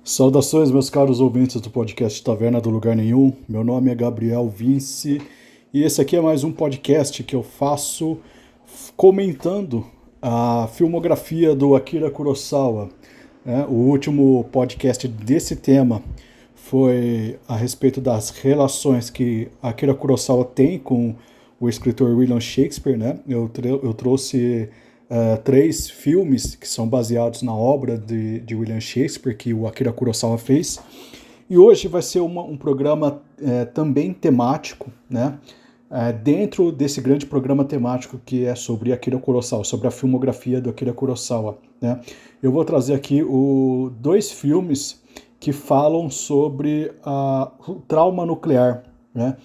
Saudações, meus caros ouvintes do podcast Taverna do Lugar Nenhum. Meu nome é Gabriel Vince e esse aqui é mais um podcast que eu faço comentando a filmografia do Akira Kurosawa. O último podcast desse tema foi a respeito das relações que Akira Kurosawa tem com o escritor William Shakespeare, né? Eu trouxe três filmes que são baseados na obra de William Shakespeare que o Akira Kurosawa fez. E hoje vai ser um programa também temático, né? Dentro desse grande programa temático que é sobre Akira Kurosawa, sobre a filmografia do Akira Kurosawa, né? Eu vou trazer aqui dois filmes que falam sobre o trauma nuclear, né?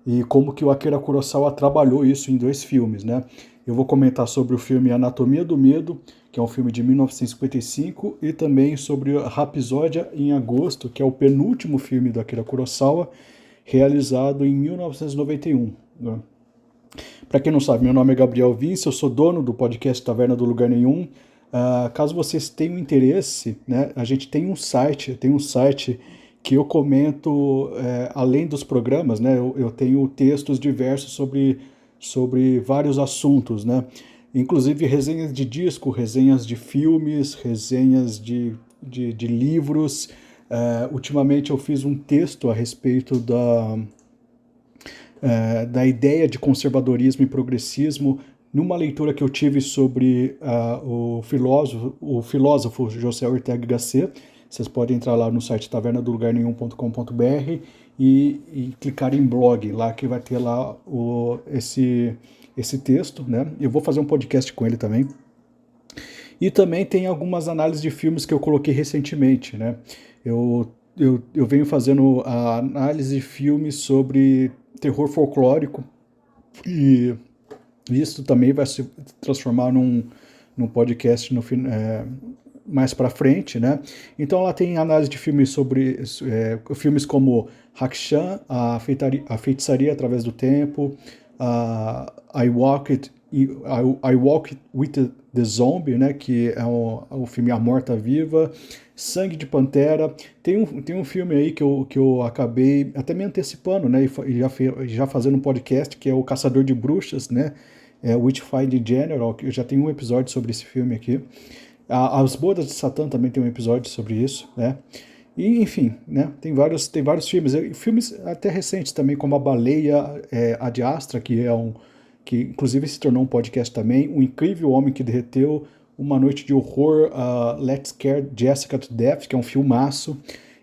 E como que o Akira Kurosawa trabalhou isso em dois filmes, né? Eu vou comentar sobre o filme Anatomia do Medo, que é um filme de 1955, e também sobre Rapsódia em Agosto, que é o penúltimo filme do Akira Kurosawa, realizado em 1991. Né? Para quem não sabe, meu nome é Gabriel Vince, eu sou dono do podcast Taverna do Lugar Nenhum. Caso vocês tenham interesse, né, a gente tem um site que eu comento, além dos programas, né, eu tenho textos diversos sobre vários assuntos, né, inclusive resenhas de disco, resenhas de filmes, resenhas de livros. Ultimamente eu fiz um texto a respeito da ideia de conservadorismo e progressismo numa leitura que eu tive sobre o filósofo José Ortega y Gasset. Vocês podem entrar lá no site tavernadolugarnenhum.com.br e clicar em blog, lá que vai ter lá esse texto, né? Eu vou fazer um podcast com ele também. E também tem algumas análises de filmes que eu coloquei recentemente, né? Eu venho fazendo a análise de filmes sobre terror folclórico e isso também vai se transformar num podcast mais para frente, né? Então lá tem análise de filmes sobre filmes como Hakshan, a Feitiçaria através do Tempo, I Walked with the Zombie, né? Que é o filme A Morta Viva, Sangue de Pantera. Tem um filme aí que eu acabei até me antecipando, né? E já fazendo um podcast, que é o Caçador de Bruxas, né? Witchfinder General, que eu já tenho um episódio sobre esse filme aqui. As Bodas de Satã também tem um episódio sobre isso, né? E, enfim, né? Tem vários filmes, filmes até recentes também, como A Baleia Ad Astra, que inclusive se tornou um podcast também, O Incrível Homem que Derreteu, Uma Noite de Horror, Let's Scare Jessica to Death, que é um filmaço.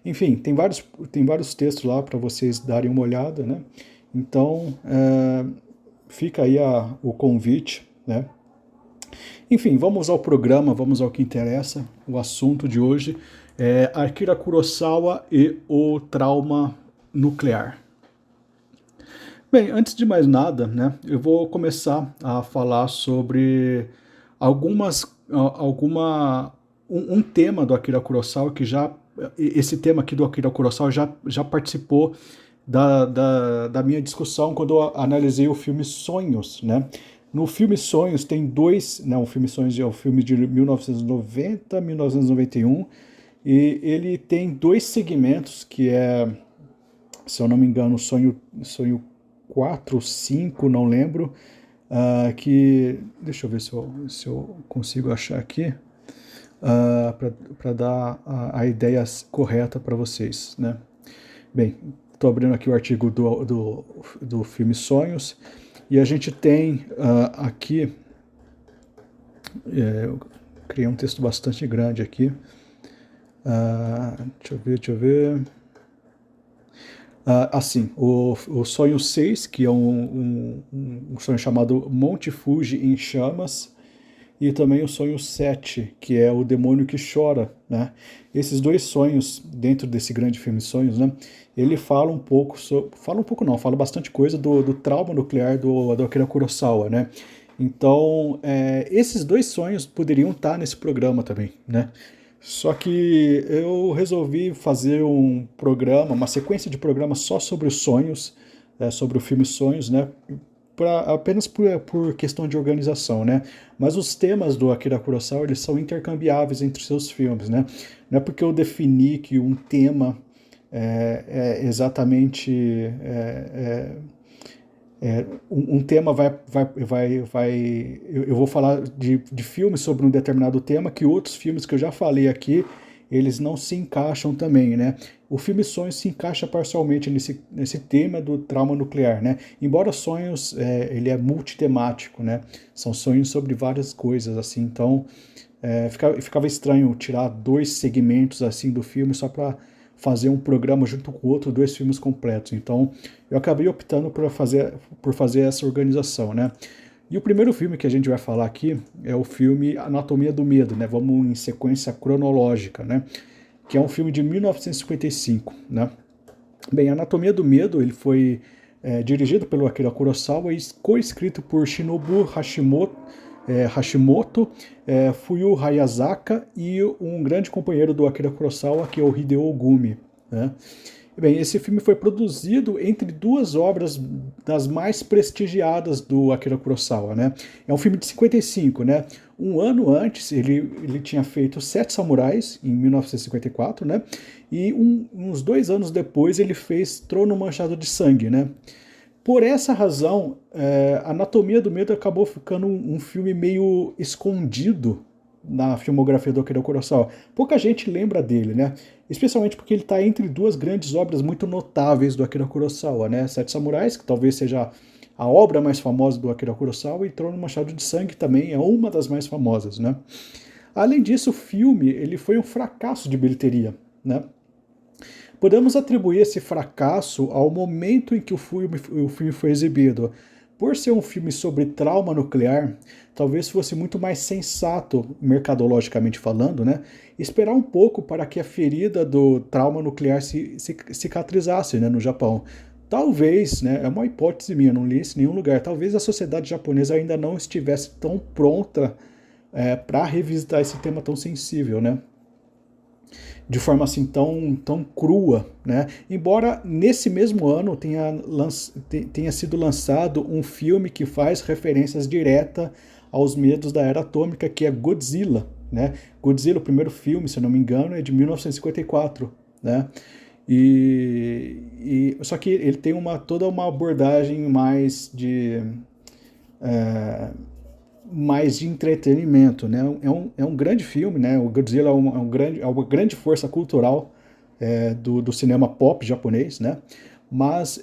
Enfim, tem vários textos lá para vocês darem uma olhada, né? Então, fica aí o convite, né? Enfim, vamos ao programa, vamos ao que interessa. O assunto de hoje é Akira Kurosawa e o trauma nuclear. Bem, antes de mais nada, né, eu vou começar a falar sobre um tema do Akira Kurosawa esse tema aqui do Akira Kurosawa já participou da minha discussão quando eu analisei o filme Sonhos, né? No filme Sonhos tem dois, né, o filme Sonhos é um filme de 1990, 1991, e ele tem dois segmentos que se eu não me engano, sonho 4, 5, não lembro, deixa eu ver se eu consigo achar aqui, para dar a ideia correta para vocês, né? Bem, estou abrindo aqui o artigo do filme Sonhos, e a gente tem aqui, eu criei um texto bastante grande aqui, deixa eu ver, assim, o sonho 6, que é um sonho chamado Monte Fuji em Chamas, e também o sonho 7, que é o demônio que chora, né? Esses dois sonhos, dentro desse grande filme Sonhos, né? Ele fala um pouco fala bastante coisa do trauma nuclear do Akira Kurosawa, né? Então, esses dois sonhos poderiam estar nesse programa também, né? Só que eu resolvi fazer um programa, uma sequência de programas só sobre os sonhos, sobre o filme Sonhos, né? apenas por questão de organização, né? Mas os temas do Akira Kurosawa, eles são intercambiáveis entre seus filmes, né? Não é porque eu defini que um tema é exatamente um tema eu vou falar de filmes sobre um determinado tema que outros filmes que eu já falei aqui, eles não se encaixam também, né? O filme Sonhos se encaixa parcialmente nesse tema do trauma nuclear, né? Embora Sonhos, ele é multitemático, né? São sonhos sobre várias coisas, assim, então ficava estranho tirar dois segmentos, assim, do filme só para fazer um programa junto com o outro, dois filmes completos. Então, eu acabei optando por fazer essa organização, né? E o primeiro filme que a gente vai falar aqui é o filme Anatomia do Medo, né? Vamos em sequência cronológica, né? Que é um filme de 1955, né? Bem, Anatomia do Medo, ele foi dirigido pelo Akira Kurosawa e co-escrito por Shinobu Hashimoto, Fuyu Hayazaka e um grande companheiro do Akira Kurosawa, que é o Hideo Ogumi, né? Bem, esse filme foi produzido entre duas obras das mais prestigiadas do Akira Kurosawa, né? É um filme de 55, né? Um ano antes, ele tinha feito Sete Samurais, em 1954, né? E uns 2 anos depois, ele fez Trono Manchado de Sangue, né? Por essa razão, Anatomia do Medo acabou ficando um filme meio escondido na filmografia do Akira Kurosawa. Pouca gente lembra dele, né? Especialmente porque ele está entre duas grandes obras muito notáveis do Akira Kurosawa, né? Sete Samurais, que talvez seja a obra mais famosa do Akira Kurosawa, e Trono Manchado de Sangue também é uma das mais famosas, né? Além disso, o filme ele foi um fracasso de bilheteria, né? Podemos atribuir esse fracasso ao momento em que o filme foi exibido. Por ser um filme sobre trauma nuclear, talvez fosse muito mais sensato, mercadologicamente falando, né, esperar um pouco para que a ferida do trauma nuclear se cicatrizasse, né, no Japão. Talvez, né, é uma hipótese minha, não li isso em nenhum lugar, talvez a sociedade japonesa ainda não estivesse tão pronta para revisitar esse tema tão sensível, né? De forma assim tão crua, né? Embora nesse mesmo ano tenha sido lançado um filme que faz referências diretas aos medos da era atômica, que é Godzilla, né? Godzilla, o primeiro filme, se eu não me engano, é de 1954, né? Só que ele tem toda uma abordagem mais de entretenimento, né? É um grande filme, né? O Godzilla é uma grande força cultural do cinema pop japonês, né? Mas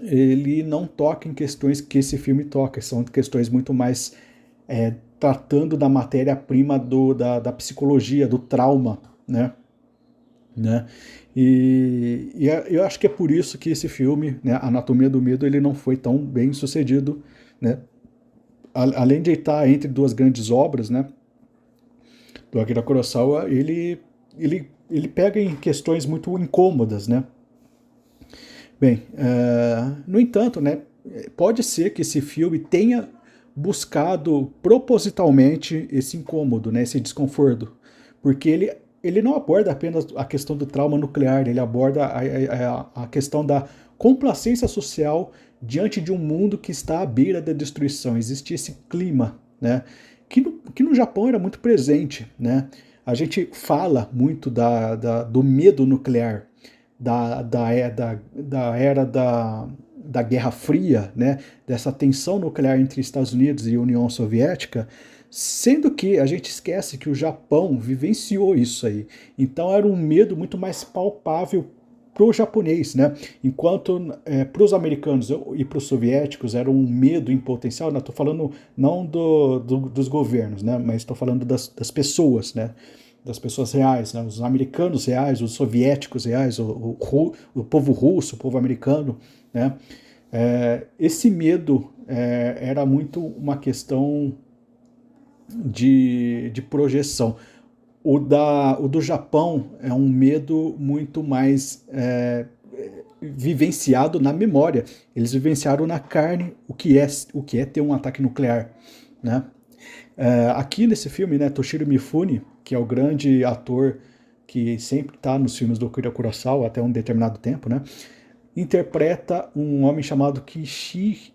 ele não toca em questões que esse filme toca, são questões muito mais tratando da matéria-prima da psicologia, do trauma, né? Eu acho que é por isso que esse filme, né, Anatomia do Medo, ele não foi tão bem sucedido, né? Além de estar entre duas grandes obras, né, do Akira Kurosawa, ele pega em questões muito incômodas, né. Bem, no entanto, né, pode ser que esse filme tenha buscado propositalmente esse incômodo, né, esse desconforto, porque ele não aborda apenas a questão do trauma nuclear, ele aborda a questão da complacência social diante de um mundo que está à beira da destruição. Existe esse clima, né, que no Japão era muito presente, né? A gente fala muito do medo nuclear, da era da Guerra Fria, né? Dessa tensão nuclear entre Estados Unidos e União Soviética, sendo que a gente esquece que o Japão vivenciou isso aí. Então era um medo muito mais palpável para o japonês, né? Enquanto para os americanos e para os soviéticos era um medo em potencial, estou falando não dos governos, né? Mas estou falando das pessoas, né? Das pessoas reais, né? Os americanos reais, os soviéticos reais, o povo russo, o povo americano, né? Esse medo era muito uma questão de projeção. O do Japão é um medo muito mais vivenciado na memória. Eles vivenciaram na carne o que é ter um ataque nuclear, né? Aqui nesse filme, né, Toshiro Mifune, que é o grande ator que sempre está nos filmes do Akira Kurosawa até um determinado tempo, né? interpreta um homem chamado Kishi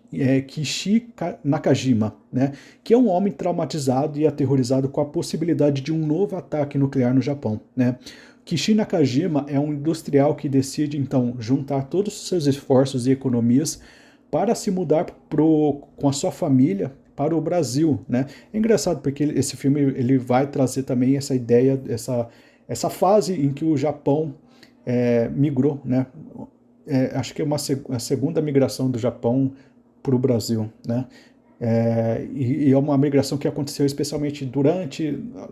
Nakajima, né, que é um homem traumatizado e aterrorizado com a possibilidade de um novo ataque nuclear no Japão, né. Kishi Nakajima é um industrial que decide, então, juntar todos os seus esforços e economias para se mudar com a sua família para o Brasil, né. É engraçado porque esse filme ele vai trazer também essa ideia, essa fase em que o Japão migrou, né. Acho que é a segunda migração do Japão para o Brasil, né? E é uma migração que aconteceu especialmente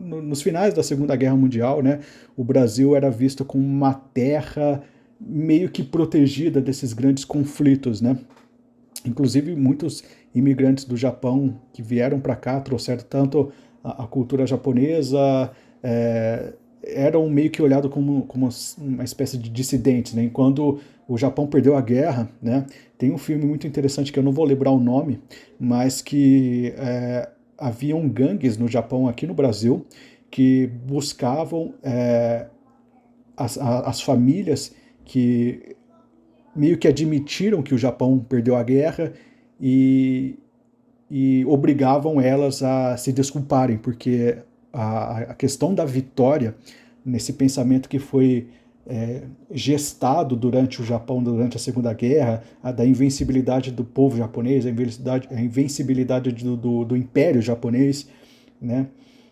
nos finais da Segunda Guerra Mundial, né? O Brasil era visto como uma terra meio que protegida desses grandes conflitos, né? Inclusive muitos imigrantes do Japão que vieram para cá trouxeram tanto a cultura japonesa, eram meio que olhados como uma espécie de dissidentes, né? Quando o Japão perdeu a guerra, né? Tem um filme muito interessante que eu não vou lembrar o nome, mas que haviam gangues no Japão, aqui no Brasil, que buscavam as famílias que meio que admitiram que o Japão perdeu a guerra e obrigavam elas a se desculparem, porque a questão da vitória, nesse pensamento que foi gestado durante o Japão, durante a Segunda Guerra, da invencibilidade do povo japonês, a invencibilidade do Império Japonês, né?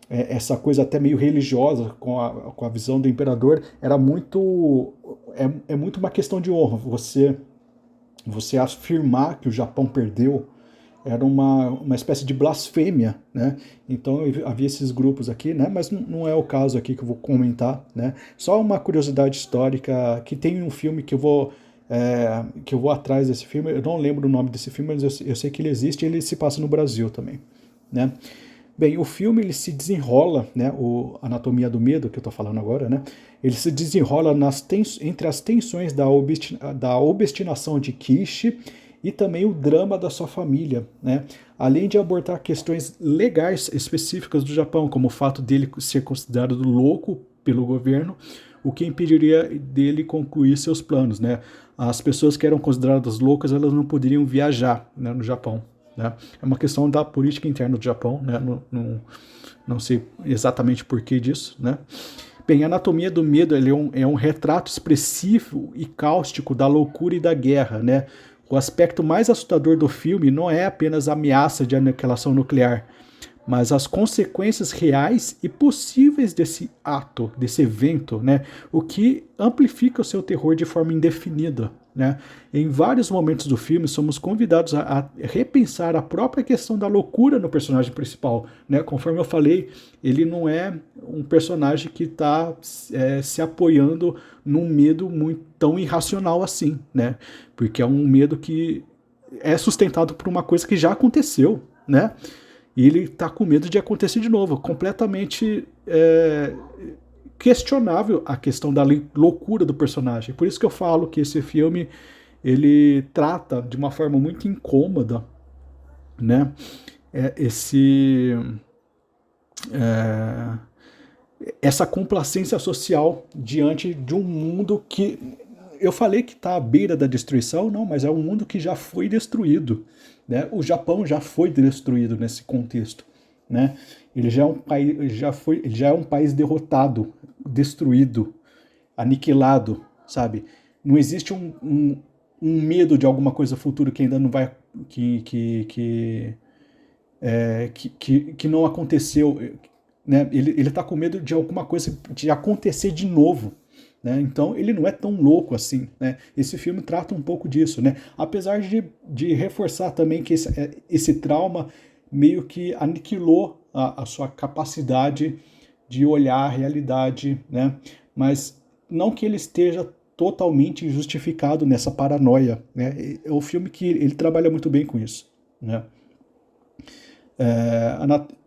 Essa coisa até meio religiosa com a visão do imperador, era muito muito uma questão de honra. Você afirmar que o Japão perdeu era uma espécie de blasfêmia, né? Então havia esses grupos aqui, né? Mas não é o caso aqui que eu vou comentar, né? Só uma curiosidade histórica, que tem um filme que eu vou atrás desse filme. Eu não lembro o nome desse filme, mas eu sei que ele existe e ele se passa no Brasil também, né? Bem, o filme ele se desenrola, né, o Anatomia do Medo, que eu estou falando agora, né, ele se desenrola entre as tensões da obstinação de Kishi e também o drama da sua família, né, além de abordar questões legais específicas do Japão, como o fato dele ser considerado louco pelo governo, o que impediria dele concluir seus planos, né. As pessoas que eram consideradas loucas, elas não poderiam viajar, né, no Japão. Né? É uma questão da política interna do Japão, né? Não sei exatamente por que disso, né? Bem, a Anatomia do Medo ele é um retrato expressivo e cáustico da loucura e da guerra, né? O aspecto mais assustador do filme não é apenas a ameaça de aniquilação nuclear, mas as consequências reais e possíveis desse ato, desse evento, né? O que amplifica o seu terror de forma indefinida, né? Em vários momentos do filme, somos convidados a repensar a própria questão da loucura no personagem principal, né? Conforme eu falei, ele não é um personagem que está se apoiando num medo muito tão irracional assim, né? Porque é um medo que é sustentado por uma coisa que já aconteceu, né? E ele está com medo de acontecer de novo, completamente questionável a questão da loucura do personagem. Por isso que eu falo que esse filme ele trata de uma forma muito incômoda, né, essa complacência social diante de um mundo que eu falei que está à beira da destruição, não, mas é um mundo que já foi destruído, né? O Japão já foi destruído nesse contexto, né? Ele já é um país, ele já é um país derrotado, destruído, aniquilado, sabe? Não existe um medo de alguma coisa futura que ainda não vai, que não aconteceu, né? Ele está com medo de alguma coisa de acontecer de novo. Né? Então ele não é tão louco assim, né? Esse filme trata um pouco disso, né? Apesar de reforçar também que esse trauma meio que aniquilou a sua capacidade de olhar a realidade, né? Mas não que ele esteja totalmente justificado nessa paranoia, né? É um filme que ele trabalha muito bem com isso, né?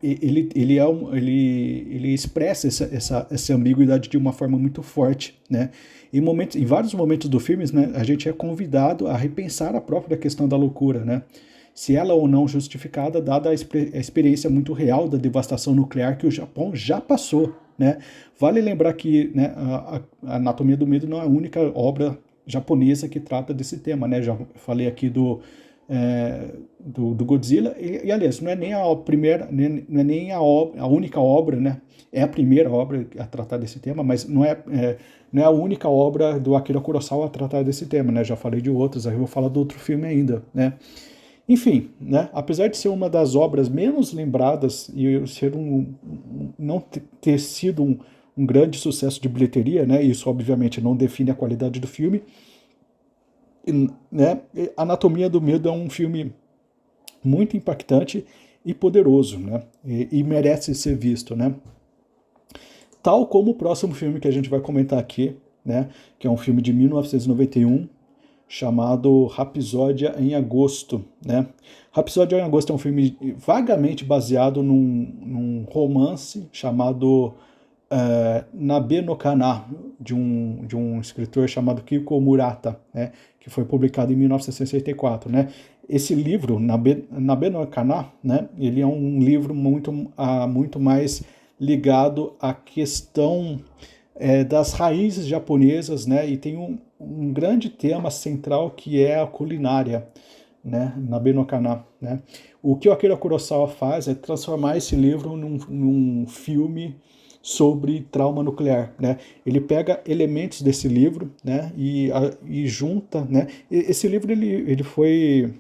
Ele expressa essa ambiguidade de uma forma muito forte, né? Em vários momentos do filme, né, a gente é convidado a repensar a própria questão da loucura, né? Se ela ou não justificada, dada a experiência muito real da devastação nuclear que o Japão já passou, né? Vale lembrar que, né, a Anatomia do Medo não é a única obra japonesa que trata desse tema, né? Já falei aqui do Godzilla, aliás, não é nem a primeira, não é nem a única obra, né? É a primeira obra a tratar desse tema, mas não é a única obra do Akira Kurosawa a tratar desse tema, né? Já falei de outras, aí eu vou falar do outro filme ainda, né? Enfim, né? Apesar de ser uma das obras menos lembradas e ser não ter sido um grande sucesso de bilheteria, né? Isso obviamente não define a qualidade do filme, né? Anatomia do Medo é um filme muito impactante e poderoso, né? E merece ser visto, né? Tal como o próximo filme que a gente vai comentar aqui, né? Que é um filme de 1991 chamado Rapsódia em Agosto, né? Rapsódia em Agosto é um filme vagamente baseado num romance chamado Nabe no Kana, de um escritor chamado Kiko Murata, né, que foi publicado em 1964. Né? Esse livro, Nabe no Kana, né, ele é um livro muito mais ligado à questão das raízes japonesas, né, e tem um grande tema central que é a culinária, né, Nabe no Kana, né. O que o Akira Kurosawa faz é transformar esse livro num filme sobre trauma nuclear, né? Ele pega elementos desse livro, né, e junta, né? Esse livro ele foi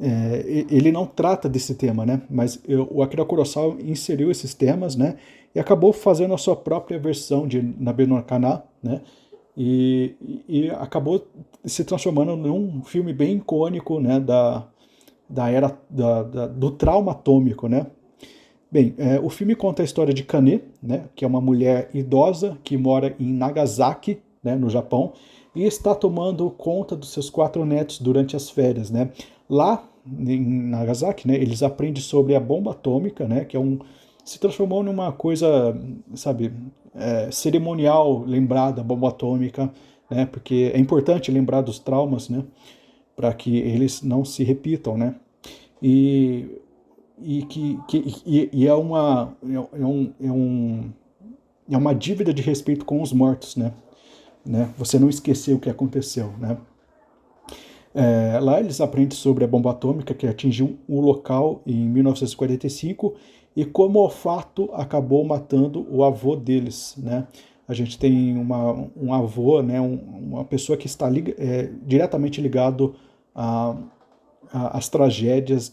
ele não trata desse tema, né? Mas o Akira Kurosawa inseriu esses temas, né? E acabou fazendo a sua própria versão de Nabe no Kana, né? E acabou se transformando num filme bem icônico, né? Da era do trauma atômico, né? Bem, o filme conta a história de Kane, né, que é uma mulher idosa que mora em Nagasaki, né, no Japão, e está tomando conta dos seus 4 netos durante as férias. Né. Lá em Nagasaki, né, eles aprendem sobre a bomba atômica, né, que se transformou numa coisa, sabe, cerimonial, lembrar da bomba atômica, né, porque é importante lembrar dos traumas, né, para que eles não se repitam, né. E é uma dívida de respeito com os mortos, né? Você não esquecer o que aconteceu, né? Lá eles aprendem sobre a bomba atômica que atingiu o local em 1945 e como o fato acabou matando o avô deles, né? A gente tem um avô, né? Uma pessoa que está diretamente ligado as tragédias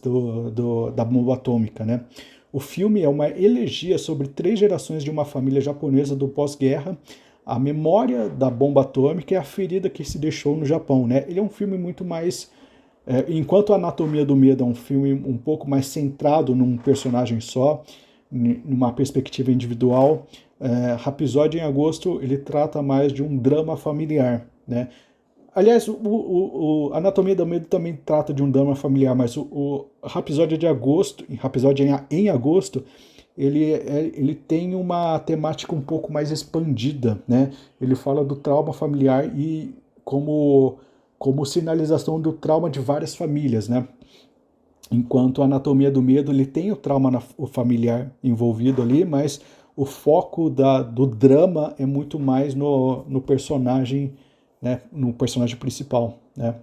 da bomba atômica, né? O filme é uma elegia sobre 3 gerações de uma família japonesa do pós-guerra, a memória da bomba atômica e a ferida que se deixou no Japão, né? Ele é um filme muito mais... enquanto a Anatomia do Medo é um filme um pouco mais centrado num personagem só, numa perspectiva individual, Rapsódia em Agosto ele trata mais de um drama familiar, né? Aliás, a Anatomia do Medo também trata de um drama familiar, mas o Rapsódia de Agosto, Rapsódia em Agosto, ele tem uma temática um pouco mais expandida, né? Ele fala do trauma familiar e como sinalização do trauma de várias famílias, né? Enquanto a Anatomia do Medo, ele tem o trauma familiar envolvido ali, mas o foco do drama é muito mais no personagem, né, no personagem principal, né.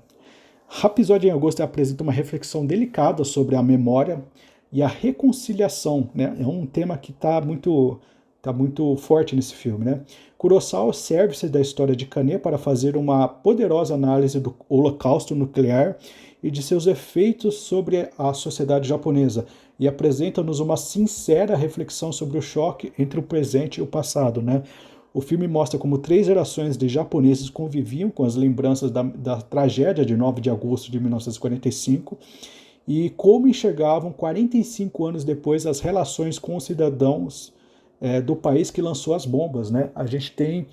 Rapsódia em Agosto apresenta uma reflexão delicada sobre a memória e a reconciliação, né. É um tema que está muito forte nesse filme, né. Kurosawa serve-se da história de Kane para fazer uma poderosa análise do holocausto nuclear e de seus efeitos sobre a sociedade japonesa e apresenta-nos uma sincera reflexão sobre o choque entre o presente e o passado, né. O filme mostra como 3 gerações de japoneses conviviam com as lembranças da tragédia de 9 de agosto de 1945 e como enxergavam 45 anos depois as relações com os cidadãos do país que lançou as bombas, né? A gente tem,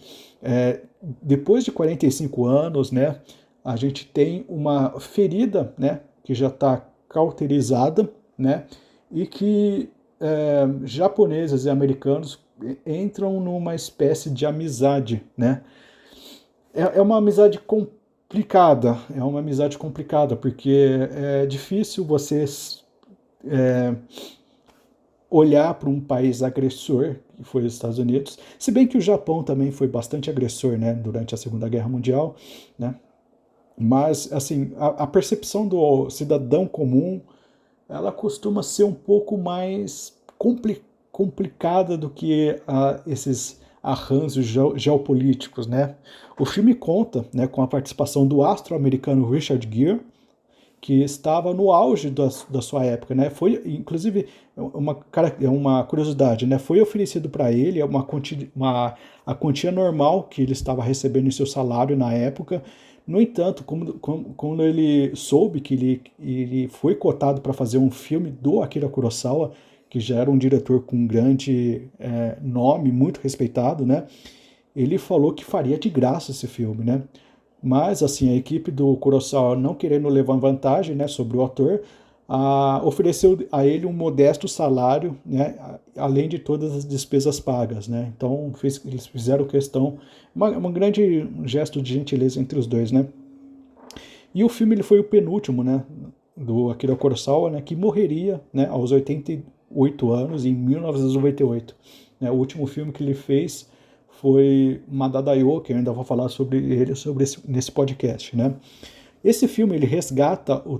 depois de 45 anos, né, a gente tem uma ferida, né, que já está cauterizada, né, e que japoneses e americanos entram numa espécie de amizade, né? É uma amizade complicada, porque é difícil vocês olhar para um país agressor, que foi os Estados Unidos, se bem que o Japão também foi bastante agressor, né, durante a Segunda Guerra Mundial, né, mas, assim, a percepção do cidadão comum, ela costuma ser um pouco mais complicada do que esses arranjos geopolíticos, né. O filme conta, né, com a participação do astro americano Richard Gere, que estava no auge da sua época, né? Foi, inclusive, uma curiosidade, né? Foi oferecido para ele a quantia normal que ele estava recebendo em seu salário na época. No entanto, quando ele soube que ele foi cotado para fazer um filme do Akira Kurosawa, que já era um diretor com um grande nome, muito respeitado, né? Ele falou que faria de graça esse filme, né? Mas, assim, a equipe do Kurosawa, não querendo levar vantagem, né, sobre o ator, ofereceu a ele um modesto salário, né, além de todas as despesas pagas, né? Então, eles fizeram questão, um grande gesto de gentileza entre os dois, né? E o filme ele foi o penúltimo, né, do Akira Kurosawa, né, que morreria, né, aos 88 anos, em 1998. Né? O último filme que ele fez foi Madadayo, que eu ainda vou falar sobre ele nesse podcast, né? Esse filme ele resgata o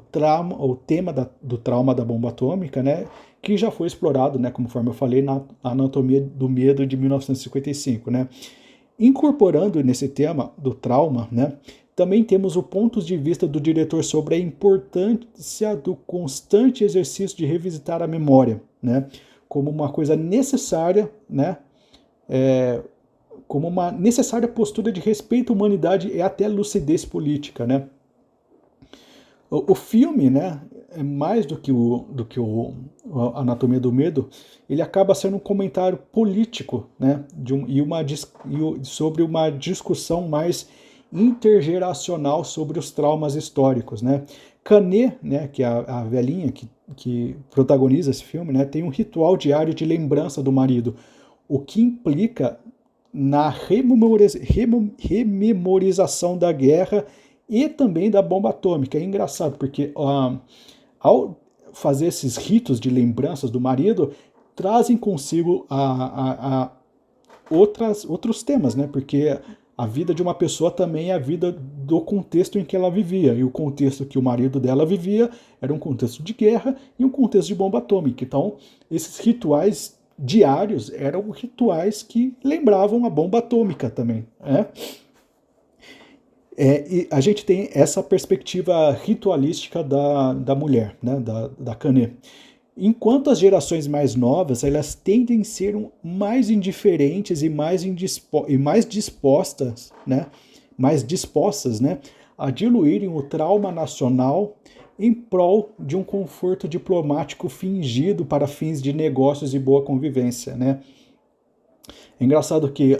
tema do trauma da bomba atômica, né? Que já foi explorado, né? Conforme eu falei, na Anatomia do Medo de 1955, né? Incorporando nesse tema do trauma, né? Também temos o ponto de vista do diretor sobre a importância do constante exercício de revisitar a memória, né? Como uma coisa necessária, né? Como uma necessária postura de respeito à humanidade e até lucidez política, né? O filme, né, é mais do que o Anatomia do Medo, ele acaba sendo um comentário político, né, sobre uma discussão mais intergeracional sobre os traumas históricos, né? Canet, né, que é a velhinha que protagoniza esse filme, né, tem um ritual diário de lembrança do marido, o que implica na rememorização da guerra e também da bomba atômica. É engraçado, porque ao fazer esses ritos de lembranças do marido, trazem consigo outros temas, né? Porque a vida de uma pessoa também é a vida do contexto em que ela vivia. E o contexto que o marido dela vivia era um contexto de guerra e um contexto de bomba atômica. Então, esses rituais diários eram rituais que lembravam a bomba atômica também, né? E a gente tem essa perspectiva ritualística da mulher, né, da Canet. Enquanto as gerações mais novas, elas tendem a ser mais indiferentes e mais dispostas, né, a diluírem o trauma nacional em prol de um conforto diplomático fingido para fins de negócios e boa convivência, né? É engraçado que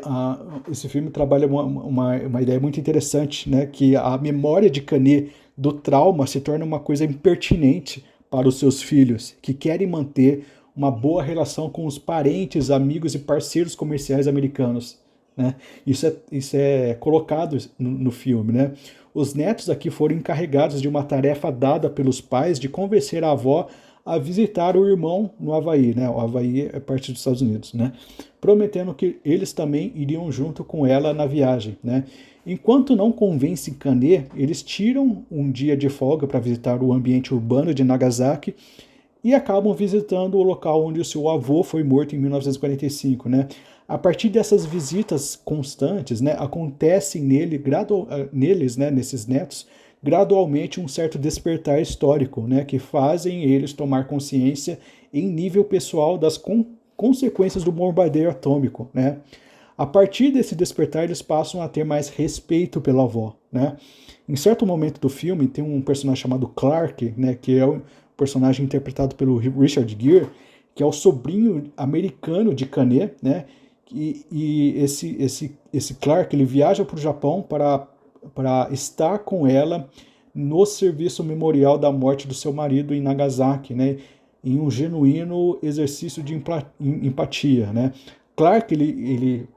esse filme trabalha uma ideia muito interessante, né? Que a memória de Canet do trauma se torna uma coisa impertinente para os seus filhos, que querem manter uma boa relação com os parentes, amigos e parceiros comerciais americanos, né? Isso é colocado no filme, né? Os netos aqui foram encarregados de uma tarefa dada pelos pais de convencer a avó a visitar o irmão no Havaí, né? O Havaí é parte dos Estados Unidos, né? Prometendo que eles também iriam junto com ela na viagem, né? Enquanto não convencem Canet, eles tiram um dia de folga para visitar o ambiente urbano de Nagasaki e acabam visitando o local onde o seu avô foi morto em 1945, né? A partir dessas visitas constantes, né, acontece neles, né, nesses netos, gradualmente um certo despertar histórico, né, que fazem eles tomar consciência em nível pessoal das consequências do bombardeio atômico, né? A partir desse despertar, eles passam a ter mais respeito pela avó, né? Em certo momento do filme, tem um personagem chamado Clark, né, que é o personagem interpretado pelo Richard Gere, que é o sobrinho americano de Canet, né? E esse Clark, ele viaja para o Japão para estar com ela no serviço memorial da morte do seu marido em Nagasaki, né? Em um genuíno exercício de empatia, né? Clark, ele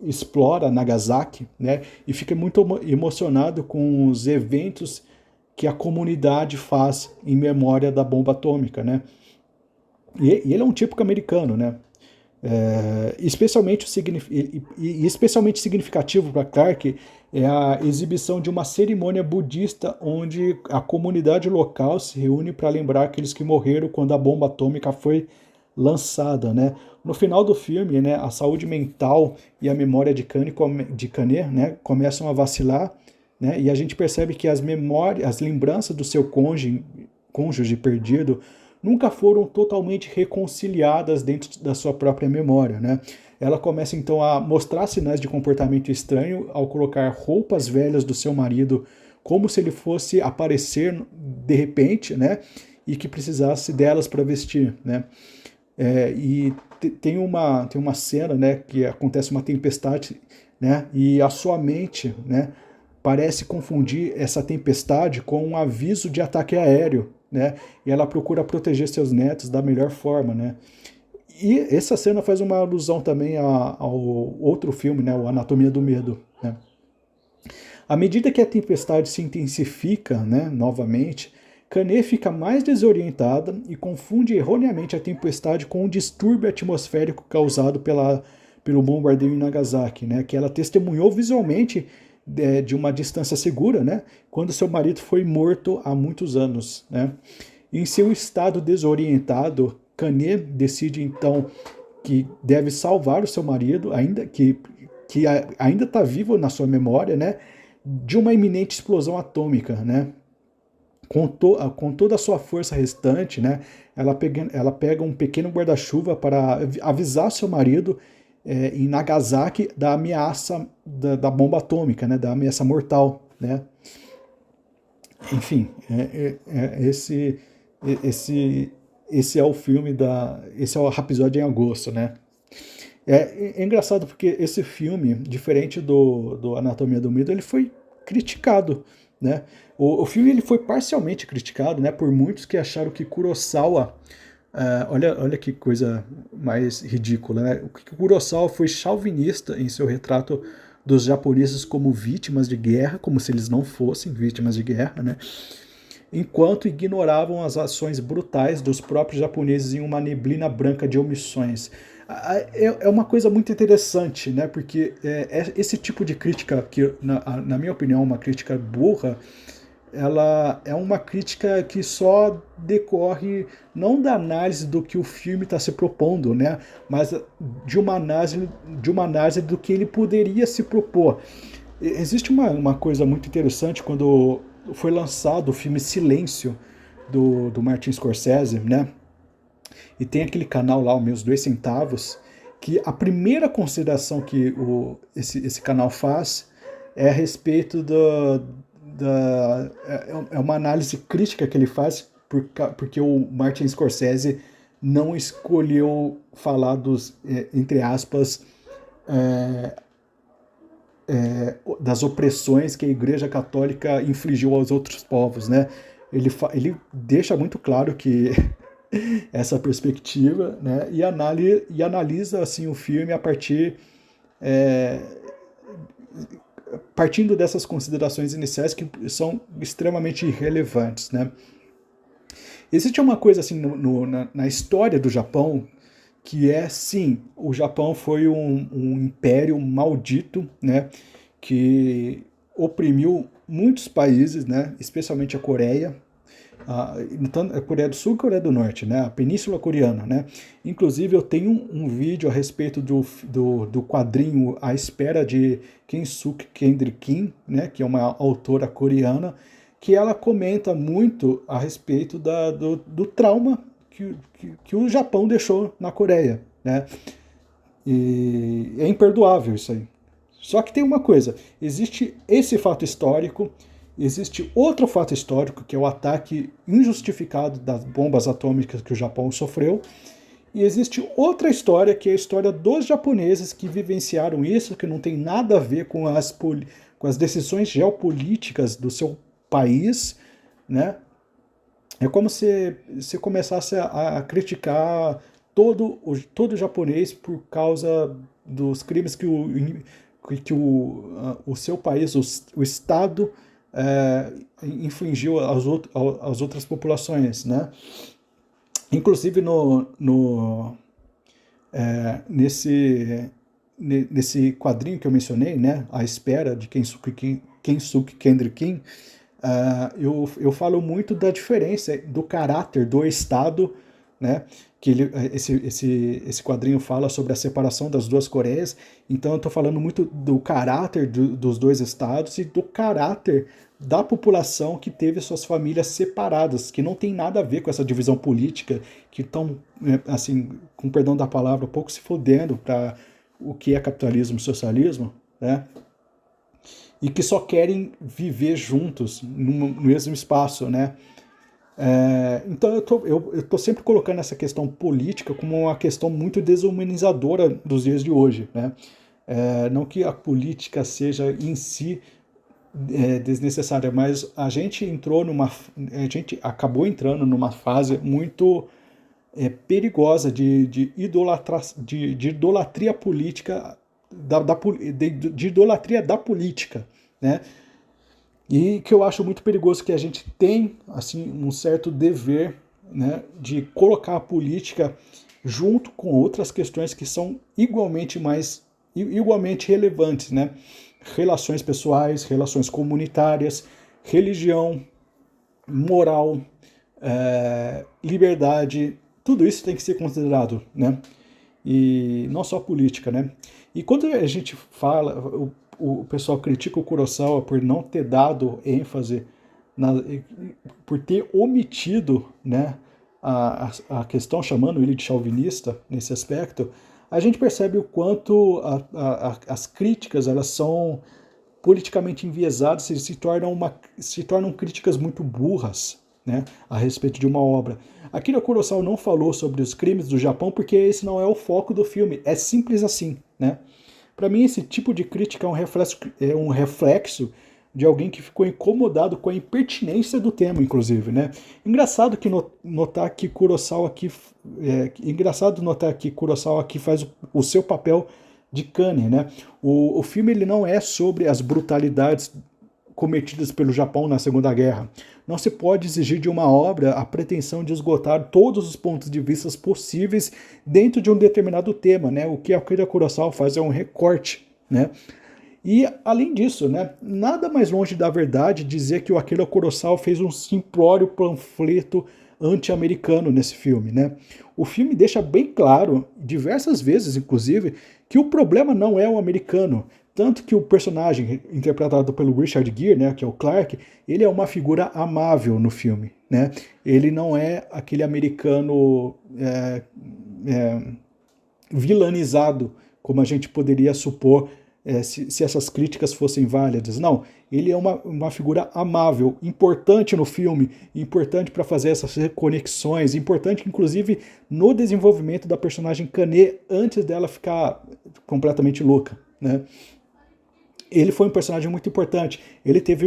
explora Nagasaki, né? E fica muito emocionado com os eventos que a comunidade faz em memória da bomba atômica, né? E ele é um típico americano, né? Especialmente significativo para Clark é a exibição de uma cerimônia budista onde a comunidade local se reúne para lembrar aqueles que morreram quando a bomba atômica foi lançada, né? No final do filme, né, a saúde mental e a memória de Kane, né, começam a vacilar, né, e a gente percebe que as lembranças do seu cônjuge perdido nunca foram totalmente reconciliadas dentro da sua própria memória, né? Ela começa então a mostrar sinais de comportamento estranho ao colocar roupas velhas do seu marido como se ele fosse aparecer de repente, né? E que precisasse delas para vestir, né? E tem uma cena, né, que acontece uma tempestade, né, e a sua mente, né, parece confundir essa tempestade com um aviso de ataque aéreo, né, e ela procura proteger seus netos da melhor forma, né. E essa cena faz uma alusão também ao outro filme, né, o Anatomia do Medo, né. À medida que a tempestade se intensifica, né, novamente, Kane fica mais desorientada e confunde erroneamente a tempestade com o distúrbio atmosférico causado pelo bombardeio em Nagasaki, né, que ela testemunhou visualmente de uma distância segura, né, quando seu marido foi morto há muitos anos. Né. Em seu estado desorientado, Kane decide então que deve salvar o seu marido, que ainda está vivo na sua memória, né, de uma iminente explosão atômica, né? Com toda a sua força restante, né? Ela pega um pequeno guarda-chuva para avisar seu marido em Nagasaki da ameaça da bomba atômica, né? Da ameaça mortal, né? Enfim, esse é o filme esse é o episódio em agosto, né? É engraçado porque esse filme, diferente do Anatomia do Medo, ele foi criticado, né? O filme ele foi parcialmente criticado, né, por muitos que acharam que Kurosawa, olha que coisa mais ridícula, né? Que Kurosawa foi chauvinista em seu retrato dos japoneses como vítimas de guerra, como se eles não fossem vítimas de guerra, né? Enquanto ignoravam as ações brutais dos próprios japoneses em uma neblina branca de omissões. É uma coisa muito interessante, né? Porque esse tipo de crítica, que na minha opinião é uma crítica burra, ela é uma crítica que só decorre não da análise do que o filme está se propondo, né? Mas de uma análise do que ele poderia se propor. Existe uma coisa muito interessante quando foi lançado o filme Silêncio, do Martin Scorsese, né? E tem aquele canal lá, os meus 2 centavos, que a primeira consideração que esse canal faz é a respeito é uma análise crítica que ele faz porque o Martin Scorsese não escolheu falar entre aspas, das opressões que a Igreja Católica infligiu aos outros povos, né? Ele deixa muito claro que essa perspectiva, né? E analisa assim o filme a partindo dessas considerações iniciais que são extremamente irrelevantes, né? Existe uma coisa assim na história do Japão que sim, o Japão foi um império maldito, né, que oprimiu muitos países, né, especialmente a Coreia, a Coreia do Sul e a Coreia do Norte, né, a Península Coreana, né. Inclusive eu tenho um vídeo a respeito do quadrinho A Espera de Kensuke Kendrick Kim, né, que é uma autora coreana, que ela comenta muito a respeito do trauma que o Japão deixou na Coreia, né? E é imperdoável isso aí. Só que tem uma coisa, existe esse fato histórico, existe outro fato histórico, que é o ataque injustificado das bombas atômicas que o Japão sofreu, e existe outra história, que é a história dos japoneses que vivenciaram isso, que não tem nada a ver com as decisões geopolíticas do seu país, né? É como se você começasse a criticar todo japonês por causa dos crimes que o seu país, o Estado, infligiu às outras populações, né? Inclusive nesse quadrinho que eu mencionei, né, A Espera, de Kensuke Kendrick, eu falo muito da diferença do caráter do Estado, né, que esse quadrinho fala sobre a separação das duas Coreias, então eu estou falando muito do caráter dos dois estados e do caráter da população que teve suas famílias separadas, que não tem nada a ver com essa divisão política, que estão, assim, com perdão da palavra, um pouco se fodendo para o que é capitalismo e socialismo, né? E que só querem viver juntos no mesmo espaço, né? Então eu tô sempre colocando essa questão política como uma questão muito desumanizadora dos dias de hoje, né? Não que a política seja em si desnecessária, mas a gente acabou entrando numa fase muito perigosa de idolatria política, de idolatria da política, né? E que eu acho muito perigoso que a gente tem assim um certo dever, né, de colocar a política junto com outras questões que são igualmente relevantes, né? Relações pessoais, relações comunitárias, religião, moral, liberdade, tudo isso tem que ser considerado, né? E não só política, né? E quando a gente fala, o pessoal critica o Kurosawa por não ter dado ênfase, por ter omitido, né, a questão, chamando ele de chauvinista nesse aspecto, a gente percebe o quanto as críticas elas são politicamente enviesadas e se tornam críticas muito burras, né, a respeito de uma obra. Akira Kurosawa não falou sobre os crimes do Japão porque esse não é o foco do filme. É simples assim, né? Para mim, esse tipo de crítica é um reflexo de alguém que ficou incomodado com a impertinência do tema, inclusive, né? Engraçado notar que Kurosawa aqui faz o seu papel de Kane, né? O filme ele não é sobre as brutalidades cometidas pelo Japão na Segunda Guerra. Não se pode exigir de uma obra a pretensão de esgotar todos os pontos de vista possíveis dentro de um determinado tema, né? O que Akira Kurosawa faz é um recorte, né? E, além disso, né, nada mais longe da verdade dizer que o Akira Kurosawa fez um simplório panfleto anti-americano nesse filme, né? O filme deixa bem claro, diversas vezes inclusive, que o problema não é o americano, tanto que o personagem interpretado pelo Richard Gere, né, que é o Clark, ele é uma figura amável no filme, né? Ele não é aquele americano vilanizado, como a gente poderia supor se essas críticas fossem válidas. Não, ele é uma figura amável, importante no filme, importante para fazer essas reconexões, importante inclusive no desenvolvimento da personagem Kane antes dela ficar completamente louca, né? Ele foi um personagem muito importante. Ele teve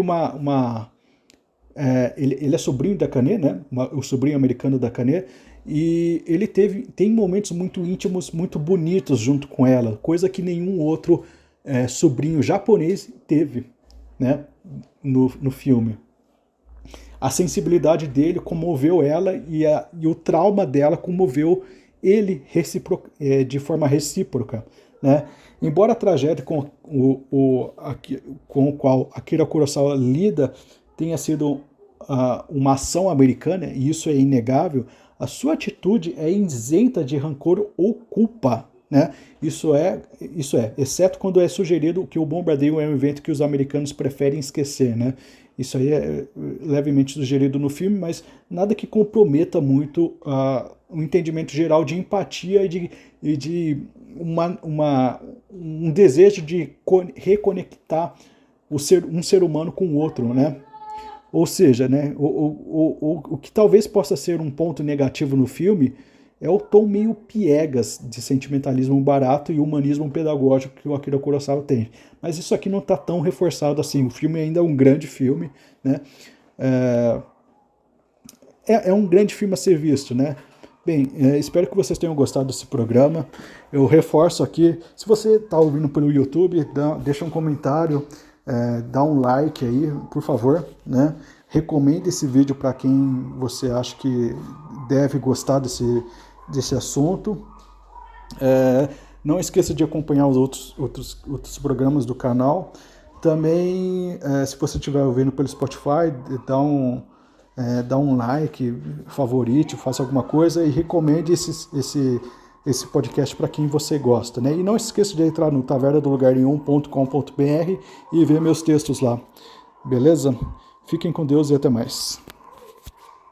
ele é sobrinho da Kane, né? O sobrinho americano da Kane, e ele tem momentos muito íntimos, muito bonitos junto com ela, coisa que nenhum outro sobrinho japonês teve, né? No filme. A sensibilidade dele comoveu ela e o trauma dela comoveu ele de forma recíproca, né? Embora a tragédia com o qual Akira Kurosawa lida tenha sido uma ação americana, e isso é inegável, a sua atitude é isenta de rancor ou culpa, né? Isso é, exceto quando é sugerido que o bombardeio é um evento que os americanos preferem esquecer, né? Isso aí é levemente sugerido no filme, mas nada que comprometa muito o entendimento geral de empatia e de um desejo de reconectar um ser humano com o outro, né? Ou seja, né, o que talvez possa ser um ponto negativo no filme é o tom meio piegas de sentimentalismo barato e humanismo pedagógico que o Akira Kurosawa tem. Mas isso aqui não está tão reforçado assim. O filme ainda é um grande filme, né? É um grande filme a ser visto, né? Bem, espero que vocês tenham gostado desse programa. Eu reforço aqui, se você está ouvindo pelo YouTube, deixa um comentário, dá um like aí, por favor, né? Recomende esse vídeo para quem você acha que deve gostar desse assunto. Não esqueça de acompanhar os outros programas do canal. Também, se você estiver ouvindo pelo Spotify, dá um like, favorite, faça alguma coisa e recomende esse podcast para quem você gosta, né? E não esqueça de entrar no tavernadolugarnenhum.com.br e ver meus textos lá. Beleza? Fiquem com Deus e até mais.